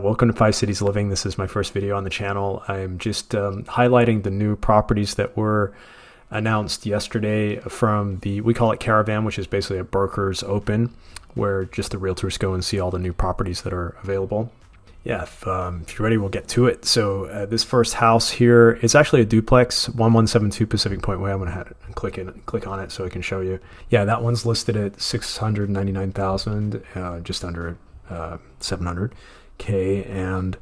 Welcome to 5 Cities Living. This is my first video on the channel. I'm just highlighting the new properties that were announced yesterday from we call it Caravan, which is basically a broker's open, where just the realtors go and see all the new properties that are available. Yeah, if you're ready, we'll get to it. So this first house here is actually a duplex, 1172 Pacific Point Way. I'm going to click on it so I can show you. Yeah, that one's listed at $699,000, just under $700K, and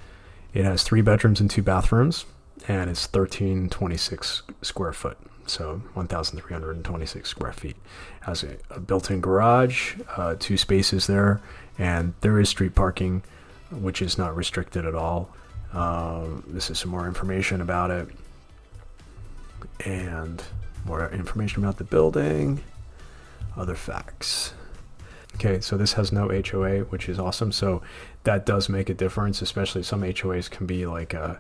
it has 3 bedrooms and 2 bathrooms, and it's 1326 square foot, so 1,326 square feet. Has a built-in garage, 2 spaces there, and there is street parking, which is not restricted at all. This is some more information about it, and more information about the building, other facts. Okay, so this has no HOA, which is awesome. So that does make a difference, especially some HOAs can be like a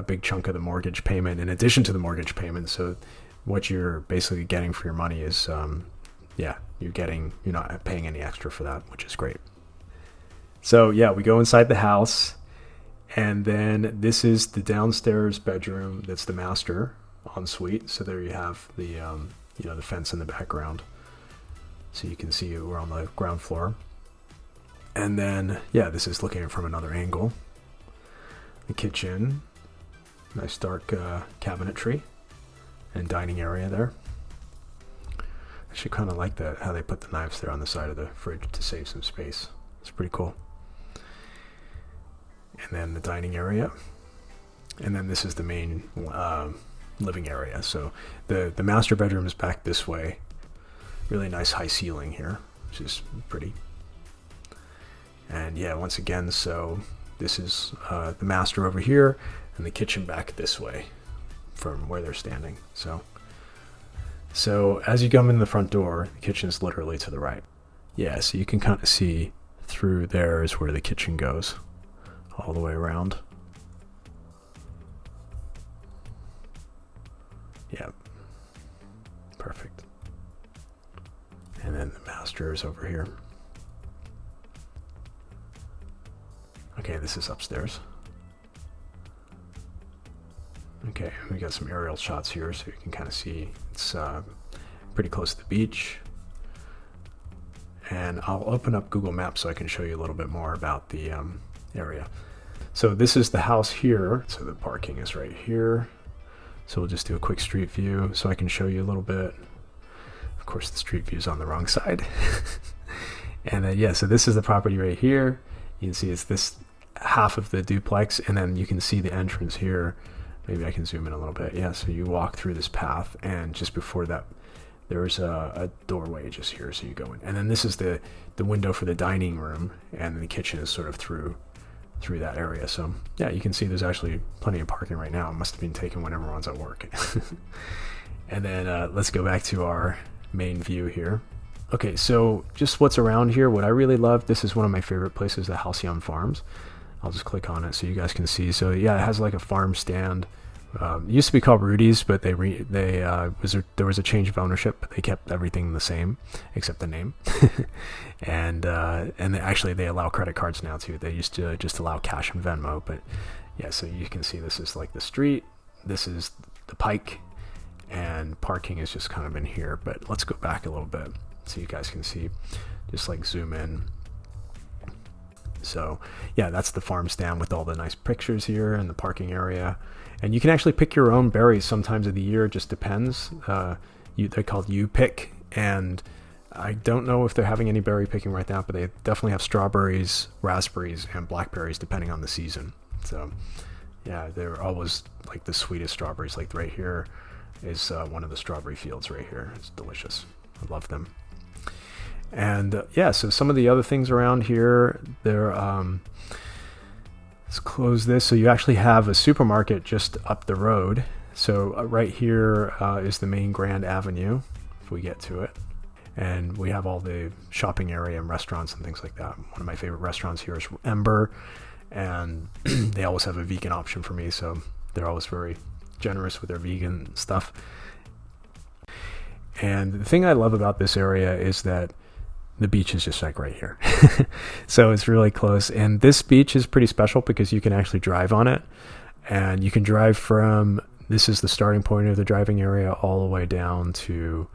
big chunk of the mortgage payment in addition to the mortgage payment. So what you're basically getting for your money is, you're not paying any extra for that, which is great. So yeah, we go inside the house, and then this is the downstairs bedroom. That's the master ensuite. So there you have the the fence in the background. So you can see we're on the ground floor. And then, yeah, this is looking from another angle. The kitchen, nice dark cabinetry and dining area there. I actually kind of like that, how they put the knives there on the side of the fridge to save some space. It's pretty cool. And then the dining area. And then this is the main living area. So the master bedroom is back this way. Really nice high ceiling here, which is pretty. And yeah, once again, so this is the master over here, and the kitchen back this way from where they're standing. So as you come in the front door, the kitchen is literally to the right. Yeah, so you can kind of see through there is where the kitchen goes, all the way around. Yeah, perfect. And then the master is over here. Okay, this is upstairs. Okay, we got some aerial shots here, so you can kind of see it's pretty close to the beach. And I'll open up Google Maps so I can show you a little bit more about the area. So this is the house here. So the parking is right here. So we'll just do a quick street view so I can show you a little bit. Of course, the street view is on the wrong side. And then, yeah, so this is the property right here. You can see it's this half of the duplex, and then you can see the entrance here. Maybe I can zoom in a little bit. Yeah, so you walk through this path, and just before that, there's a doorway just here, so you go in. And then this is the window for the dining room, and the kitchen is sort of through that area. So yeah, you can see there's actually plenty of parking right now. It must have been taken when everyone's at work. And then let's go back to our main view here. Okay, so just what's around here, what I really love, this is one of my favorite places, the Halcyon Farms. I'll just click on it so you guys can see. So yeah, it has like a farm stand. It used to be called Rudy's, but there was a change of ownership, but they kept everything the same except the name. and they allow credit cards now too. They used to just allow cash and Venmo, but yeah, so you can see this is like the street, this is the pike, and parking is just kind of in here. But let's go back a little bit so you guys can see, just like zoom in. So yeah, that's the farm stand with all the nice pictures here and the parking area. And you can actually pick your own berries sometimes of the year. It just depends. They're called U-Pick, and I don't know if they're having any berry picking right now, but they definitely have strawberries, raspberries, and blackberries depending on the season. So yeah, they're always like the sweetest strawberries. Like right here is one of the strawberry fields right here. It's delicious. I love them. And yeah, so some of the other things around here, let's close this. So you actually have a supermarket just up the road. So right here is the main Grande Avenue, if we get to it. And we have all the shopping area and restaurants and things like that. One of my favorite restaurants here is Ember, and they always have a vegan option for me. So they're always very generous with their vegan stuff. And the thing I love about this area is that the beach is just like right here. So it's really close. And this beach is pretty special because you can actually drive on it, and you can drive from, this is the starting point of the driving area, all the way down to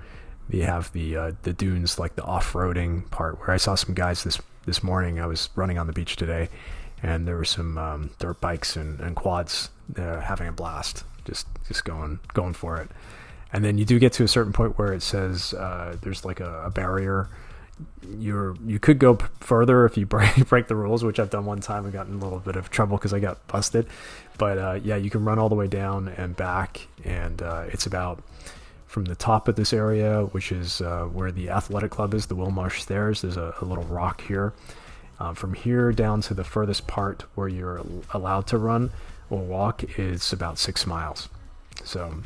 the dunes, like the off-roading part, where I saw some guys this morning. I was running on the beach today, and there were some dirt bikes and quads having a blast, just going for it. And then you do get to a certain point where it says there's like a barrier. You could go further if you break the rules, which I've done one time and gotten in a little bit of trouble because I got busted. But yeah, you can run all the way down and back, and it's about from the top of this area, which is where the athletic club is, the Wilmarsh Stairs. There's a little rock here. From here down to the furthest part where you're allowed to run or walk is about 6 miles. So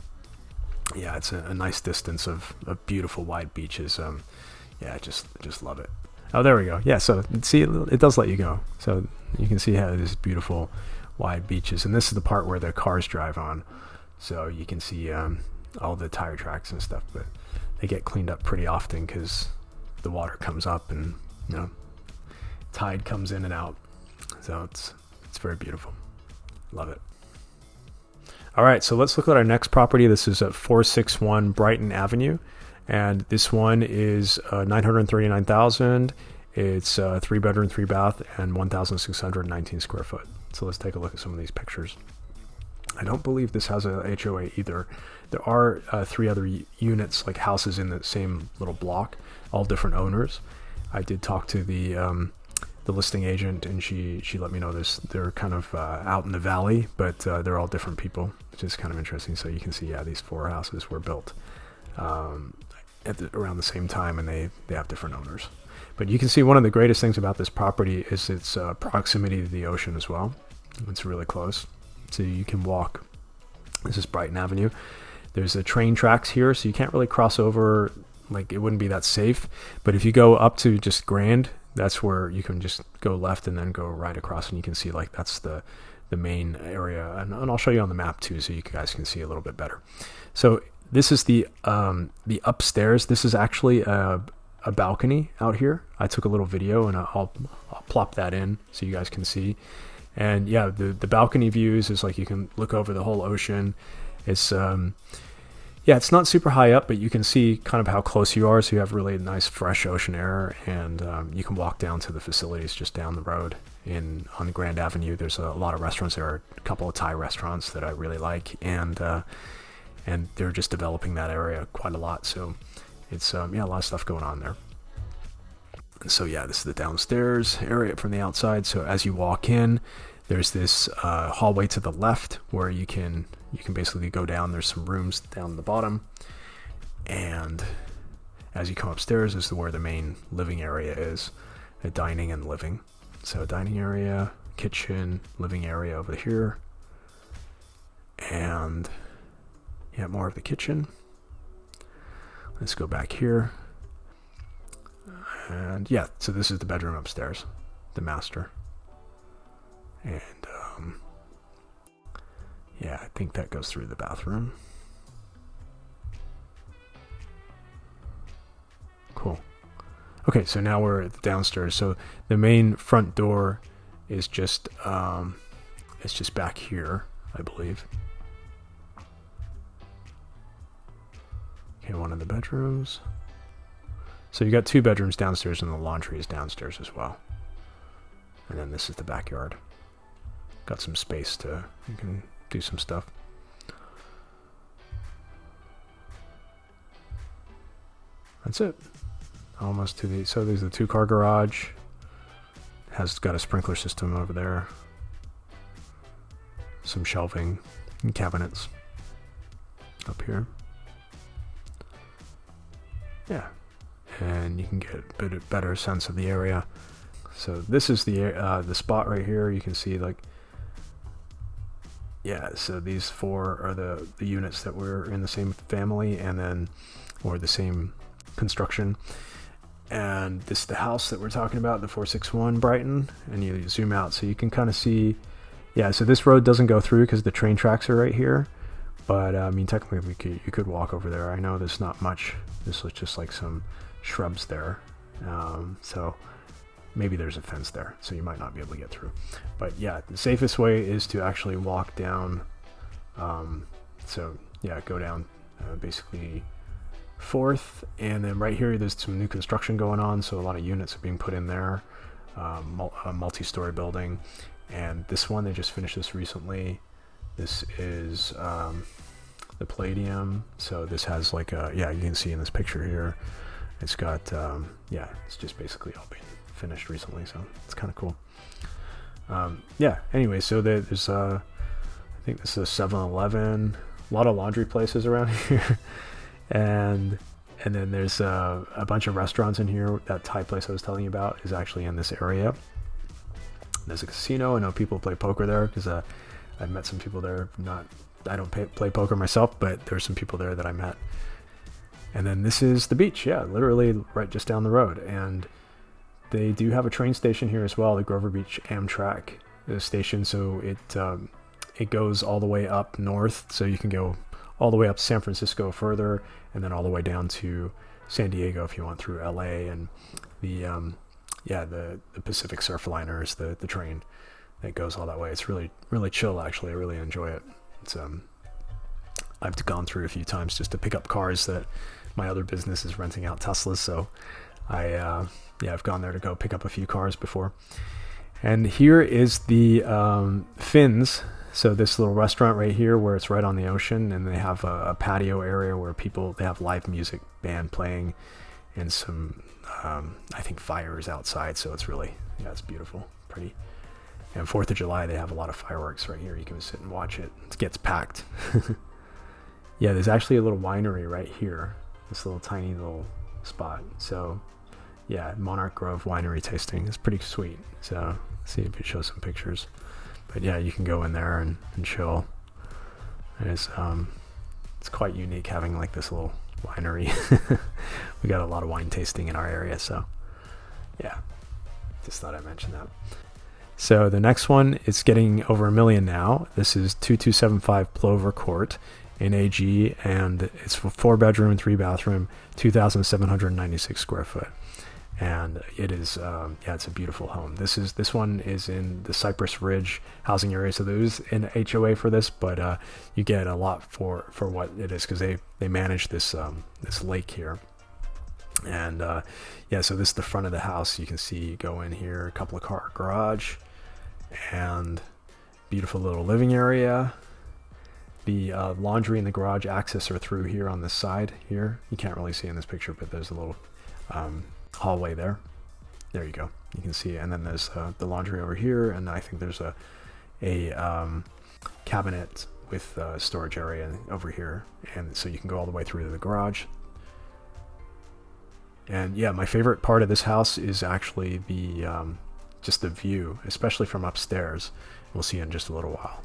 yeah, it's a nice distance of beautiful wide beaches. Yeah, I just love it. Oh, there we go. Yeah, so see, it does let you go. So you can see how it is beautiful wide beaches. And this is the part where the cars drive on. So you can see all the tire tracks and stuff, but they get cleaned up pretty often because the water comes up and, you know, tide comes in and out. So it's very beautiful. Love it. All right, so let's look at our next property. This is at 461 Brighton Avenue. And this one is $939,000. It's 3 bedroom, 3 bath, and 1,619 square foot. So let's take a look at some of these pictures. I don't believe this has a HOA either. There are 3 other units, like houses in the same little block, all different owners. I did talk to the listing agent, and she let me know they're kind of out in the valley, but they're all different people, which is kind of interesting. So you can see, yeah, these 4 houses were built around the same time, and they have different owners. But you can see one of the greatest things about this property is its proximity to the ocean as well. It's really close, so you can walk. This is Brighton Avenue. There's a train tracks here, so you can't really cross over, like it wouldn't be that safe. But if you go up to just Grande, that's where you can just go left and then go right across, and you can see like that's the main area. And I'll show you on the map too, so you guys can see a little bit better. So this is the upstairs. This is actually a balcony out here. I took a little video, and I'll plop that in so you guys can see. And yeah, the balcony views is like you can look over the whole ocean. It's yeah, it's not super high up, but you can see kind of how close you are. So you have really nice fresh ocean air, and you can walk down to the facilities just down the road on Grand Avenue. There's a lot of restaurants. There are a couple of Thai restaurants that I really like, and they're just developing that area quite a lot. So it's yeah, a lot of stuff going on there. And so yeah, this is the downstairs area from the outside. So as you walk in, there's this hallway to the left where you can basically go down. There's some rooms down the bottom, and as you come upstairs is where the main living area is, a dining and living. So dining area, kitchen, living area over here, and yeah, more of the kitchen. Let's go back here. And yeah, so this is the bedroom upstairs, the master. And yeah, I think that goes through the bathroom. Cool. Okay, so now we're at the downstairs. So the main front door is just it's just back here, I believe. Okay, one of the bedrooms. So you got 2 bedrooms downstairs, and the laundry is downstairs as well. And then this is the backyard. Got some space you can do some stuff. That's it. Almost to the, so there's the 2-car garage. Has got a sprinkler system over there. Some shelving and cabinets up here. Yeah. And you can get a bit better sense of the area. So this is the spot right here. You can see, like, yeah, so these 4 are the units that were in the same family, and then, or the same construction. And this is the house that we're talking about, the 461 Brighton, and you zoom out so you can kind of see, yeah, so this road doesn't go through because the train tracks are right here. But I mean, technically you could walk over there. I know there's not much. This was just like some shrubs there, So maybe there's a fence there, so you might not be able to get through. But yeah, the safest way is to actually walk down. So yeah, go down basically 4th, and then right here there's some new construction going on, so a lot of units are being put in there. A multi-story building, and this one they just finished this recently. This is the Palladium. So this has like a, yeah, you can see in this picture here, it's got yeah, it's just basically all been finished recently, so it's kind of cool. Yeah, anyway, so there's I think this is a 7-Eleven, a lot of laundry places around here, and then there's a bunch of restaurants in here. That Thai place I was telling you about is actually in this area. There's a casino. I know people play poker there because I've met some people there. I don't play poker myself, but there's some people there that I met. And then this is the beach. Yeah, literally right just down the road. And they do have a train station here as well, the Grover Beach Amtrak station. So it goes all the way up north. So you can go all the way up to San Francisco further, and then all the way down to San Diego if you want, through LA, and the Pacific Surfliners, the train that goes all that way. It's really, really chill, actually. I really enjoy it. It's I've gone through a few times just to pick up cars that my other business is renting out Teslas, so I've gone there to go pick up a few cars before. And here is the Fins. So this little restaurant right here where it's right on the ocean, and they have a patio area where they have live music band playing, and some I think fires outside, so it's really, yeah, it's beautiful, pretty. And 4th of July they have a lot of fireworks right here. You can sit and watch it. It gets packed. Yeah, there's actually a little winery right here, this little tiny little spot. So yeah, Monarch Grove Winery tasting. It's pretty sweet. So let's see if it shows some pictures. But yeah, you can go in there and chill. It's quite unique having like this little winery. We got a lot of wine tasting in our area, so yeah, just thought I'd mention that. So the next one, it's getting over $1 million now. This is 2275 Plover Court in AG, and it's 4-bedroom, 3-bathroom, 2,796 square foot. And it is, yeah, it's a beautiful home. This one is in the Cypress Ridge housing area, so there is an HOA for this, but you get a lot for what it is, because they manage this this lake here. And yeah, so this is the front of the house. You can see, you go in here, a couple of car garage, and beautiful little living area. The laundry and the garage access are through here on this side here. You can't really see in this picture, but there's a little hallway there. There you go. You can see, and then there's the laundry over here, and I think there's a cabinet with storage area over here, and so you can go all the way through to the garage. And yeah, my favorite part of this house is actually the just the view, especially from upstairs. We'll see in just a little while.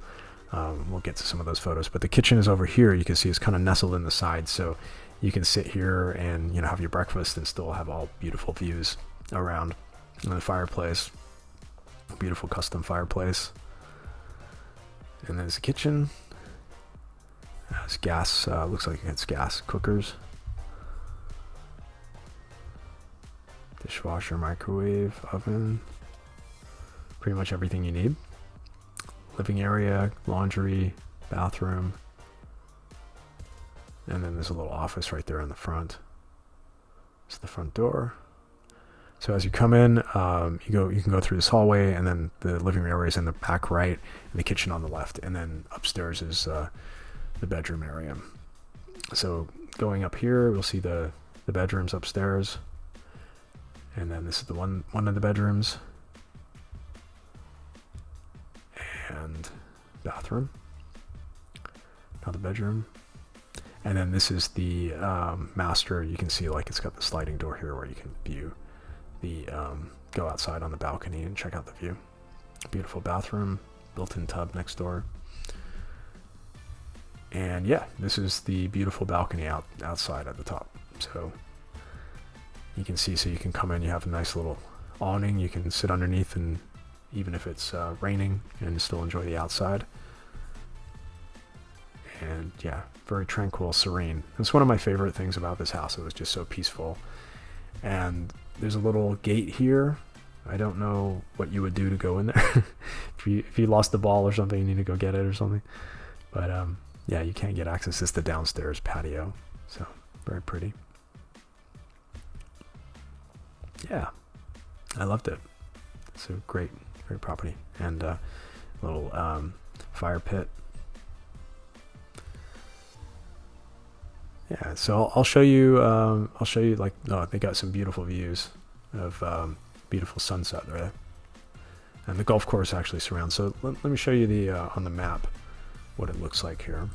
We'll get to some of those photos, but the kitchen is over here. You can see it's kind of nestled in the side, so you can sit here and, you know, have your breakfast and still have all beautiful views around. And the fireplace, beautiful custom fireplace. And there's the kitchen. It has gas, looks like it's gas cookers. Dishwasher, microwave, oven. Pretty much everything you need. Living area, laundry, bathroom. And then there's a little office right there in the front. It's the front door. So as you come in, you can go through this hallway, and then the living area is in the back right, and the kitchen on the left, and then upstairs is the bedroom area. So going up here, we'll see the bedrooms upstairs, and then this is the one of the bedrooms, and bathroom. Another bedroom. And then this is the master. You can see, like, it's got the sliding door here where you can view the go outside on the balcony and check out the view. Beautiful bathroom, built-in tub next door. And yeah, this is the beautiful balcony outside at the top. So you can see, so you can come in, you have a nice little awning, you can sit underneath, and even if it's raining, and still enjoy the outside. And yeah, very tranquil, serene. It's one of my favorite things about this house. It was just so peaceful. And There's a little gate here. I don't know what you would do to go in there. if you lost the ball or something, you need to go get it or something. But yeah, you can't get access. It's the downstairs patio. So very pretty. Yeah, I loved it. It's a great property. And a little fire pit. Yeah, so I'll show you. Like, they got some beautiful views of beautiful sunset there, and the golf course actually surrounds. So let me show you the on the map what it looks like here.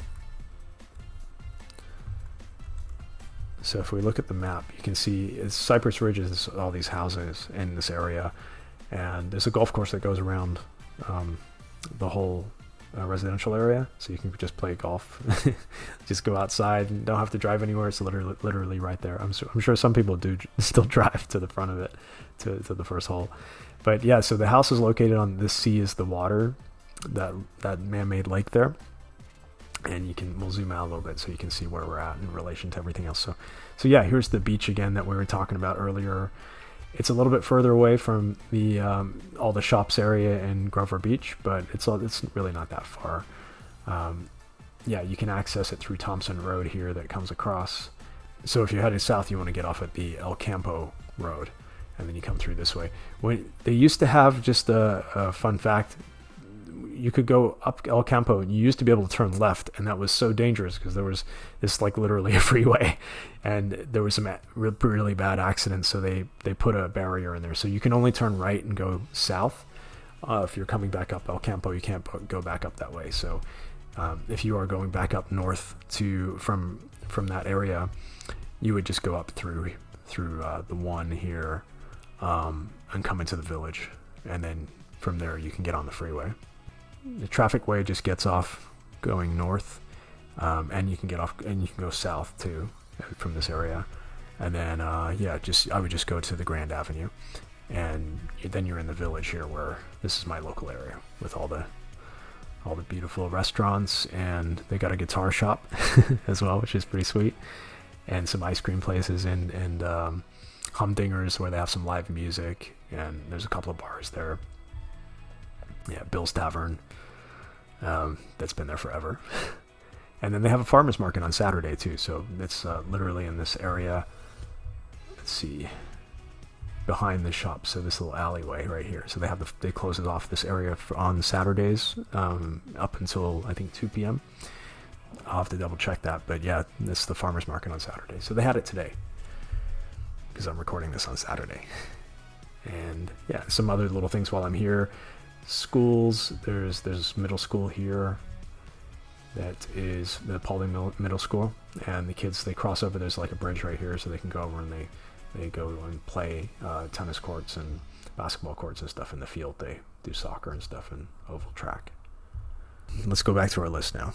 So if we look at the map, you can see Cypress Ridge is all these houses in this area, and there's a golf course that goes around the whole residential area, so you can just play golf. Just go outside and don't have to drive anywhere. It's literally right there. I'm sure some people do still drive to the front of it to the first hole, but yeah, so the house is located on this sea is the water, that man-made lake there, and we'll zoom out a little bit so you can see where we're at in relation to everything else. So yeah, here's the beach again that we were talking about earlier. It's a little bit further away from the all the shops area in Grover Beach, but it's really not that far. Yeah, you can access it through Thompson Road here that comes across. So if you're headed south, you want to get off at the El Campo Road, and then you come through this way. When they used to have, just a fun fact, you could go up El Campo and you used to be able to turn left, and that was so dangerous because there was this like literally a freeway, and there was some really bad accidents, so they put a barrier in there, so you can only turn right and go south. If you're coming back up El Campo, you can't go back up that way. So if you are going back up north from that area, you would just go up through the one here and come into the village, and then from there you can get on the freeway. The traffic way just gets off going north, and you can get off and you can go south too from this area, and then I would just go to the Grand Avenue, and then you're in the village here, where this is my local area with all the beautiful restaurants, and they got a guitar shop as well, which is pretty sweet, and some ice cream places and Humdingers where they have some live music, and there's a couple of bars there. Yeah, Bill's Tavern, that's been there forever. And then they have a farmer's market on Saturday too, so it's literally in this area. Let's see, behind the shop, so this little alleyway right here. So they close it off this area on Saturdays up until I think 2 p.m. I'll have to double check that, but yeah, this is the farmer's market on Saturday. So they had it today because I'm recording this on Saturday. And yeah, some other little things while I'm here. Schools, there's middle school here. That is the Paulding Middle School, and the kids, they cross over. There's like a bridge right here, so they can go over and they go and play tennis courts and basketball courts and stuff in the field. They do soccer and stuff in oval track. Let's go back to our list now.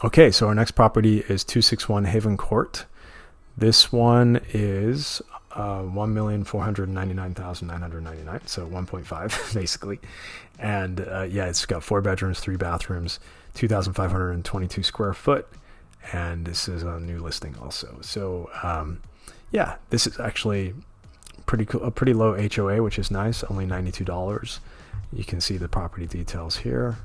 Okay, so our next property is 261 Haven Court. This one is $1,499,999, so 1.5 basically. And yeah, it's got 4 bedrooms, 3 bathrooms, 2,522 square foot, and this is a new listing also. So yeah, this is actually a pretty low HOA, which is nice, only $92. You can see the property details here,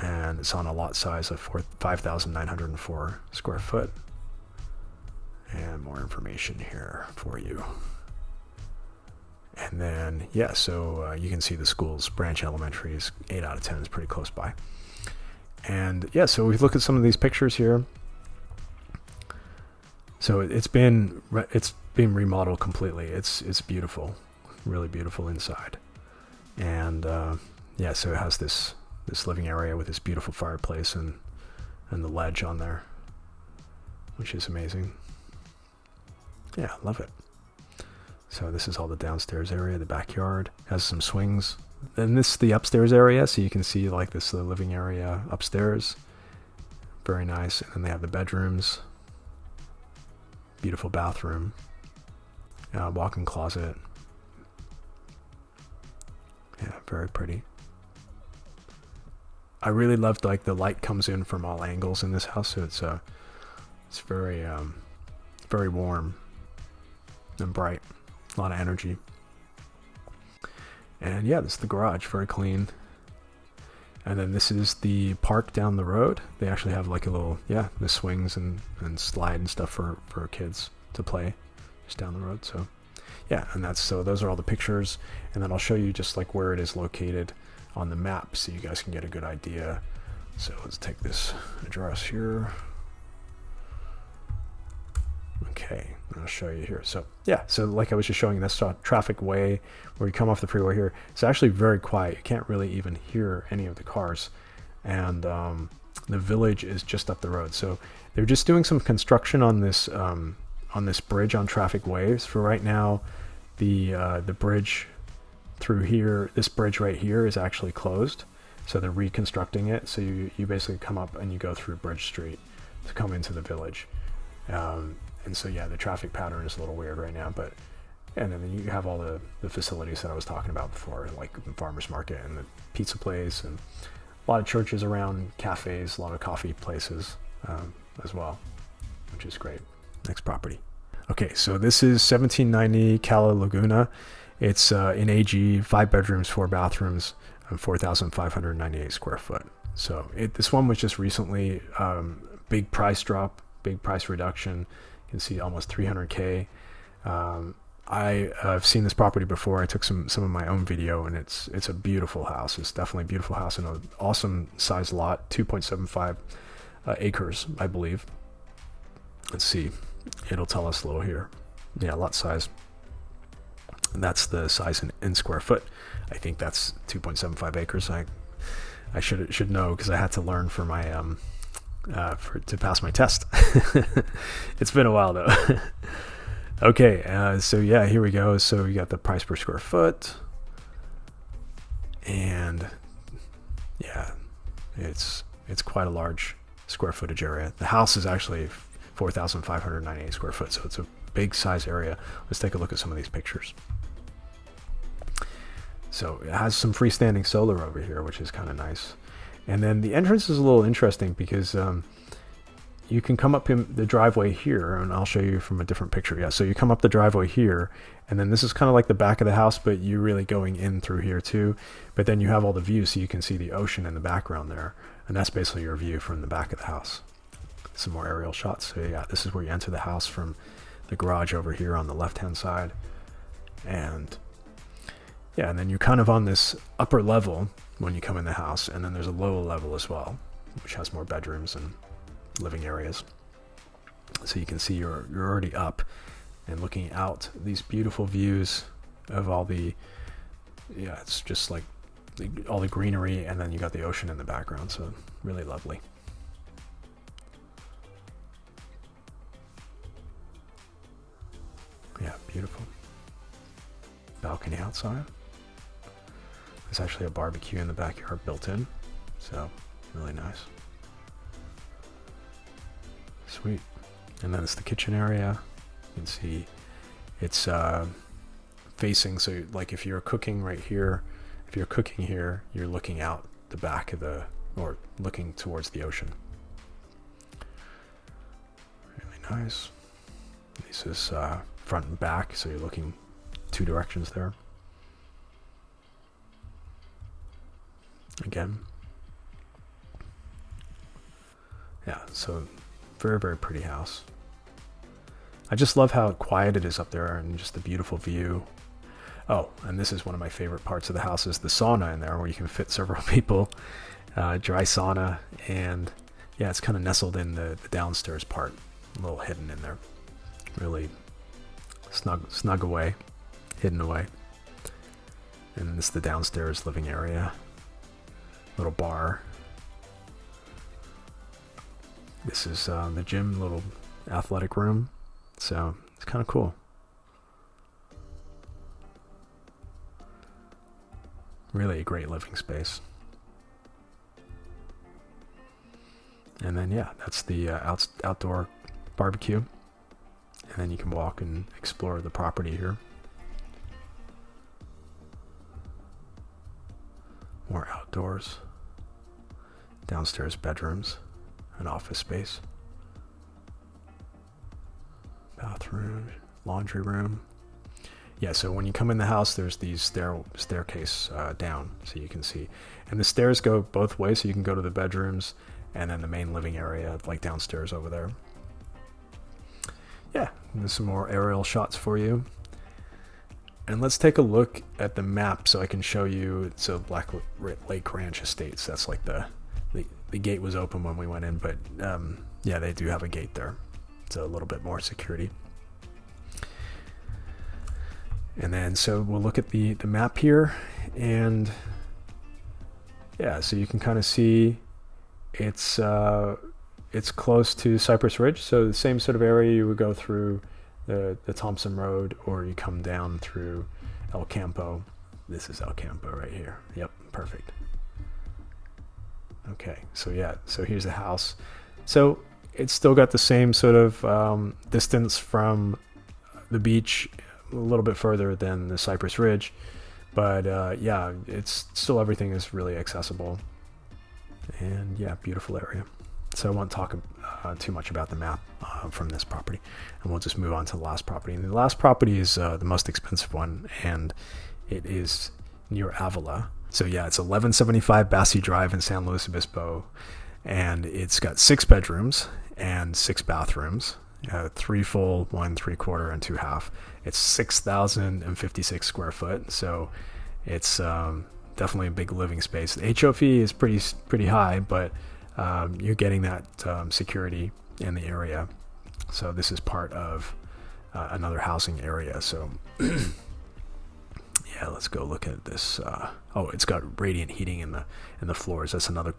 and it's on a lot size of 5,904 square foot. And more information here for you. And then, yeah, so you can see the schools. Branch Elementary is 8 out of 10, is pretty close by. And yeah, so we look at some of these pictures here. So it's been remodeled completely. It's beautiful, really beautiful inside. And yeah, so it has this living area with this beautiful fireplace and the ledge on there, which is amazing. Yeah, love it. So this is all the downstairs area. The backyard has some swings. Then this is the upstairs area, so you can see like this the living area upstairs. Very nice. And then they have the bedrooms. Beautiful bathroom. Walk-in closet. Yeah, very pretty. I really loved like the light comes in from all angles in this house, so it's very very warm. and bright, a lot of energy. And yeah, this is the garage, very clean. And then this is the park down the road. They actually have like a little, the swings and slide and stuff for kids to play just down the road. So yeah, and those are all the pictures. And then I'll show you just like where it is located on the map so you guys can get a good idea. So let's take this address here. Okay, I'll show you here. So yeah, so like I was just showing you, that's traffic way where you come off the freeway here. It's actually very quiet. You can't really even hear any of the cars. And the village is just up the road. So they're just doing some construction on this bridge on traffic ways. For right now, the bridge through here, this bridge right here is actually closed. So they're reconstructing it. So you basically come up and you go through Bridge Street to come into the village. And so yeah, the traffic pattern is a little weird right now, and then you have all the facilities that I was talking about before, like the farmer's market and the pizza place, and a lot of churches around, cafes, a lot of coffee places as well, which is great. Next property. Okay, so this is 1790 Cala Laguna. It's in AG, 5 bedrooms, 4 bathrooms, and 4,598 square foot. So this one was just recently big price drop, big price reduction. You can see almost 300K. I've seen this property before. I took some of my own video, and it's a beautiful house. It's definitely a beautiful house and an awesome size lot, 2.75 acres, I believe. Let's see. It'll tell us a little here. Yeah, lot size. And that's the size in square foot. I think that's 2.75 acres. I should know because I had to learn for my to pass my test. It's been a while though. Okay, so yeah, here we go. So you got the price per square foot, and yeah, it's quite a large square footage area. The house is actually 4,598 square foot, so it's a big size area. Let's take a look at some of these pictures. So it has some freestanding solar over here, which is kind of nice. And then the entrance is a little interesting because you can come up in the driveway here, and I'll show you from a different picture. Yeah, so you come up the driveway here, and then this is kind of like the back of the house, but you're really going in through here too. But then you have all the views, so you can see the ocean in the background there, and that's basically your view from the back of the house. Some more aerial shots. So yeah, this is where you enter the house from the garage over here on the left-hand side. And yeah, and then you're kind of on this upper level when you come in the house, and then there's a lower level as well, which has more bedrooms and living areas. So you can see you're already up and looking out these beautiful views of all the, yeah, it's just like all the greenery, and then you got the ocean in the background. So really lovely. Yeah, beautiful. Balcony outside. There's actually a barbecue in the backyard built in, so really nice. Sweet. And then it's the kitchen area. You can see it's facing, so like if you're cooking right here, if you're cooking here, you're looking out the back of or looking towards the ocean. Really nice. This is front and back, so you're looking 2 directions there. Again, yeah, so very, very pretty house. I just love how quiet it is up there and just the beautiful view. Oh, and this is one of my favorite parts of the house, is the sauna in there where you can fit several people. Dry sauna, and yeah, it's kind of nestled in the downstairs part, a little hidden in there. Really snug away, hidden away. And this is the downstairs living area. Little bar. This is the gym, little athletic room. So it's kind of cool. Really a great living space. And then yeah, that's the outdoor barbecue. And then you can walk and explore the property here. More outdoors. Downstairs bedrooms, an office space, bathroom, laundry room. yeah, so when you come in the house, there's these staircase down, so you can see. And the stairs go both ways, so you can go to the bedrooms and then the main living area, like downstairs over there. Yeah, and there's some more aerial shots for you. And let's take a look at the map so I can show you. It's a Black Lake Ranch Estates. That's like the gate was open when we went in, but yeah, they do have a gate there. It's a little bit more security. And then so we'll look at the map here, and yeah, so you can kind of see it's close to Cypress Ridge. So the same sort of area you would go through the Thompson Road, or you come down through El Campo. This is El Campo right here. Yep, perfect. Okay, so yeah, so here's the house. So it's still got the same sort of distance from the beach, a little bit further than the Cypress Ridge, but yeah, it's still, everything is really accessible, and yeah, beautiful area. So I won't talk too much about the map from this property, and we'll just move on to the last property. And the last property is the most expensive one, and it is near Avila. So yeah, it's 1175 Bassi Drive in San Luis Obispo, and it's got 6 bedrooms and 6 bathrooms, 3 full, 1 3/4, and 2 half. It's 6,056 square foot, so it's definitely a big living space. The HOV is pretty high, but you're getting that security in the area. So this is part of another housing area. So yeah, let's go look at this. Oh, it's got radiant heating in the floors. That's another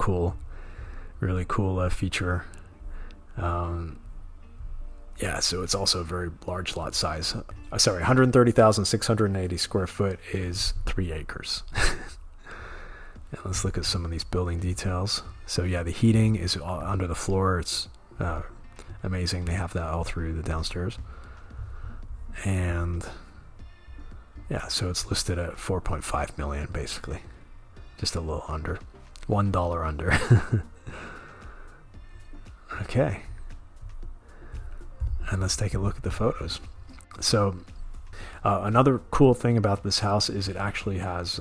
really cool feature. Yeah, so it's also a very large lot size. Sorry, 130,680 square foot is 3 acres. And let's look at some of these building details. So yeah, the heating is under the floor. It's amazing. They have that all through the downstairs. And yeah, so it's listed at $4.5 million, basically. Just a little under. $1 under. Okay. And let's take a look at the photos. So another cool thing about this house is it actually has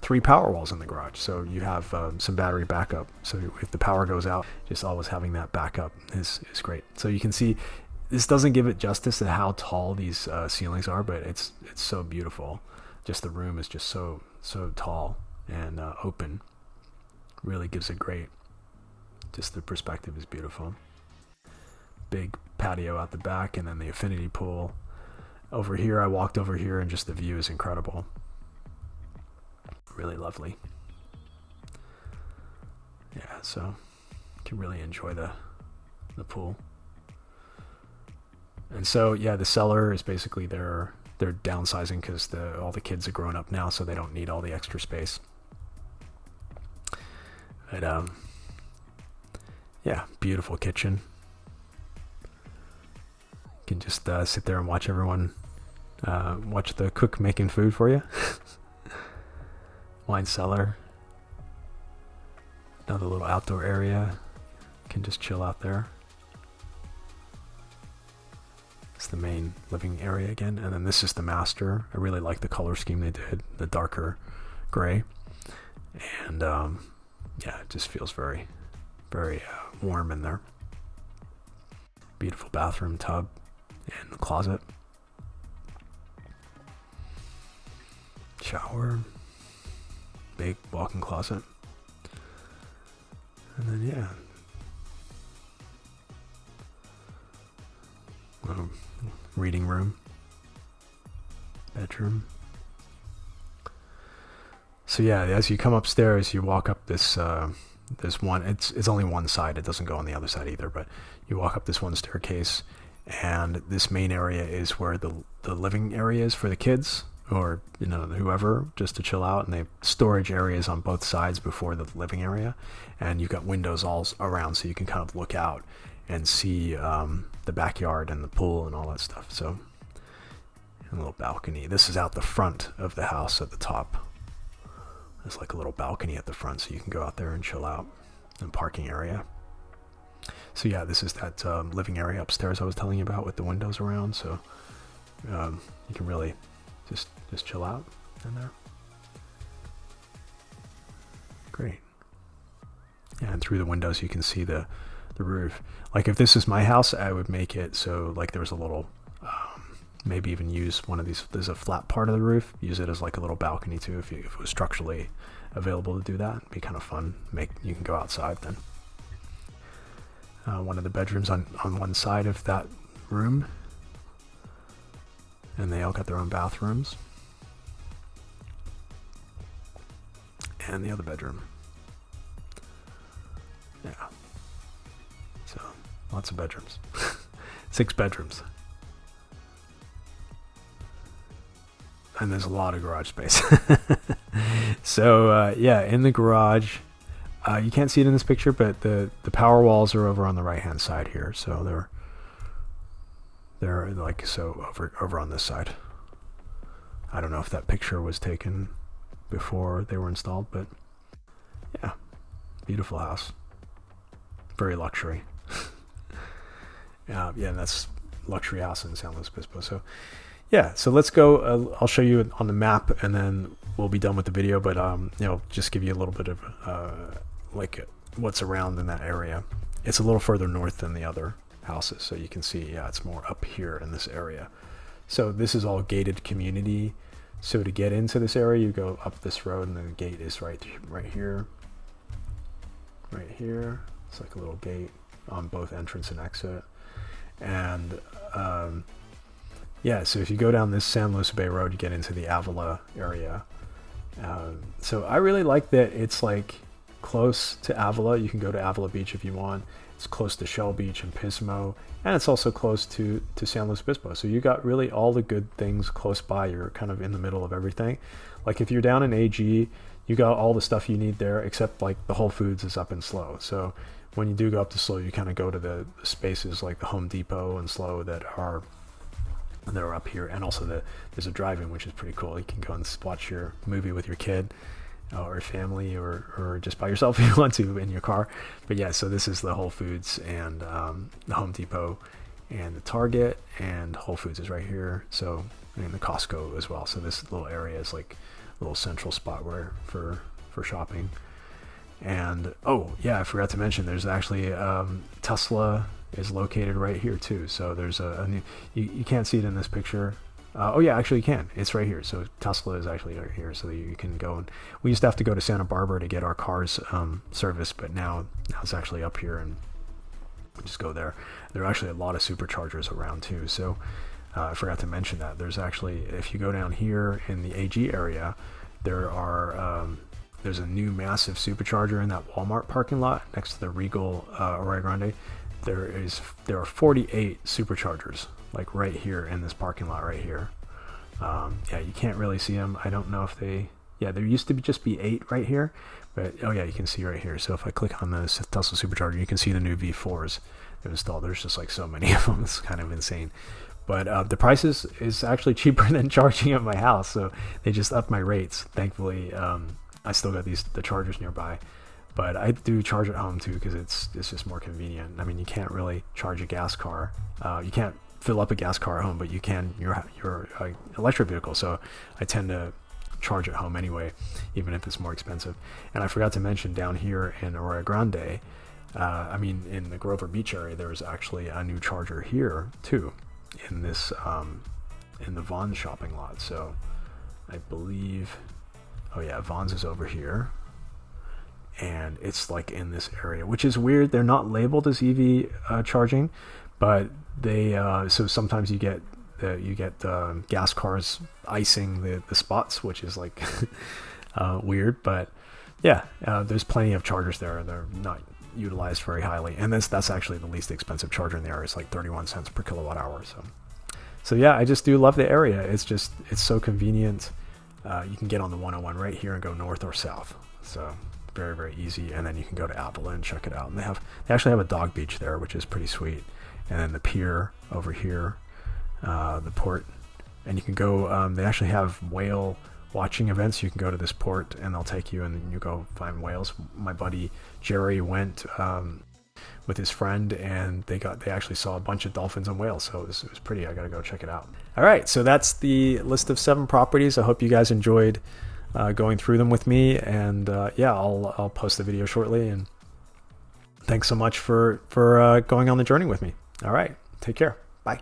3 power walls in the garage. So you have some battery backup. So if the power goes out, just always having that backup is great. So you can see this doesn't give it justice at how tall these ceilings are, but it's so beautiful. Just the room is just so tall and open. Really gives it great. Just the perspective is beautiful. Big patio out the back, and then the infinity pool over here. I walked over here, and just the view is incredible. Really lovely. Yeah, so you can really enjoy the pool. And so yeah, the cellar is basically they're downsizing because all the kids are grown up now, so they don't need all the extra space. But yeah, beautiful kitchen. You can just sit there and watch everyone watch the cook making food for you. Wine cellar. Another little outdoor area. You can just chill out there. It's the main living area again, and then this is the master. I really like the color scheme they did, the darker gray, and yeah, it just feels very warm in there. Beautiful bathroom, tub, and closet, shower, big walk-in closet, and then yeah, reading room, bedroom. So yeah, as you come upstairs, you walk up this one. It's only one side. It doesn't go on the other side either. But you walk up this one staircase, and this main area is where the living area is for the kids, or whoever, just to chill out. And they have storage areas on both sides before the living area, and you've got windows all around, so you can kind of look out and see the backyard and the pool and all that stuff. So a little balcony. This is out the front of the house at the top. There's like a little balcony at the front, so you can go out there and chill out. And parking area. So yeah, this is that living area upstairs I was telling you about with the windows around. So you can really just chill out in there. Great. Yeah, and through the windows you can see the roof. Like if this is my house, I would make it so like there was a little, maybe even use one of these, there's a flat part of the roof, use it as like a little balcony too, if it was structurally available to do that. It'd be kind of fun. You can go outside then. One of the bedrooms on one side of that room, and they all got their own bathrooms. And the other bedroom. Yeah. So lots of bedrooms. 6 bedrooms. And there's a lot of garage space. So yeah, in the garage, you can't see it in this picture, but the power walls are over on the right hand side here. So they're like so over on this side. I don't know if that picture was taken before they were installed, but yeah, beautiful house, very luxury. Yeah, and that's luxury house in San Luis Obispo. So yeah, so let's go. I'll show you on the map, and then we'll be done with the video. But just give you a little bit of like what's around in that area. It's a little further north than the other houses, so you can see, yeah, it's more up here in this area. So this is all gated community. So to get into this area, you go up this road, and the gate is right here. Right here. It's like a little gate on both entrance and exit. And yeah, so if you go down this San Luis Bay Road, you get into the Avila area. So I really like that it's like close to Avila. You can go to Avila Beach if you want. It's close to Shell Beach and Pismo, and it's also close to San Luis Obispo. So you got really all the good things close by. You're kind of in the middle of everything. Like if you're down in AG, you got all the stuff you need there, except like the Whole Foods is up in SLO. So when you do go up to SLO, you kind of go to the spaces like the Home Depot and SLO that are up here, and also there's a drive-in, which is pretty cool. You can go and watch your movie with your kid or family, or just by yourself if you want to in your car. But yeah, so this is the Whole Foods and the Home Depot and the Target, and Whole Foods is right here. So, and the Costco as well. So this little area is like a little central spot for shopping. And oh yeah, I forgot to mention there's actually Tesla is located right here too. So there's a new, you can't see it in this picture. Oh yeah, actually you can. It's right here. So Tesla is actually right here, so that you can go. And we used to have to go to Santa Barbara to get our cars serviced, but now it's actually up here, and we just go there. There are actually a lot of superchargers around too. So I forgot to mention that there's actually, if you go down here in the AG area, there's a new massive supercharger in that Walmart parking lot next to the Regal Arroyo Grande. There are 48 superchargers like right here in this parking lot right here. Yeah, you can't really see them. I don't know if there used to just be 8 right here, but oh yeah, you can see right here. So if I click on the Tesla supercharger, you can see the new V4s they've installed. There's just like so many of them. It's kind of insane. But the price is actually cheaper than charging at my house, so they just upped my rates. Thankfully, I still got the chargers nearby. But I do charge at home too, because it's just more convenient. I mean, you can't really charge a gas car. You can't fill up a gas car at home, but you can your electric vehicle. So I tend to charge at home anyway, even if it's more expensive. And I forgot to mention down here in Arroyo Grande, in the Grover Beach area, there's actually a new charger here too, in this in the Vons shopping lot. So I believe, oh yeah, Vons is over here. And it's like in this area, which is weird. They're not labeled as EV charging, but they so sometimes you get gas cars icing the spots, which is like weird. But yeah, there's plenty of chargers there. They're not utilized very highly, and that's actually the least expensive charger in the area. It's like 31 cents per kilowatt hour. So yeah, I just do love the area. It's so convenient. You can get on the 101 right here and go north or south. So very, very easy. And then you can go to Avila and check it out. And they actually have a dog beach there, which is pretty sweet. And then the pier over here, the port, and you can go, they actually have whale watching events. You can go to this port and they'll take you and you go find whales. My buddy Jerry went with his friend, and they actually saw a bunch of dolphins and whales. So it was pretty. I got to go check it out. All right, so that's the list of 7 properties. I hope you guys enjoyed going through them with me, and yeah, I'll post the video shortly. And thanks so much for going on the journey with me. All right, take care. Bye.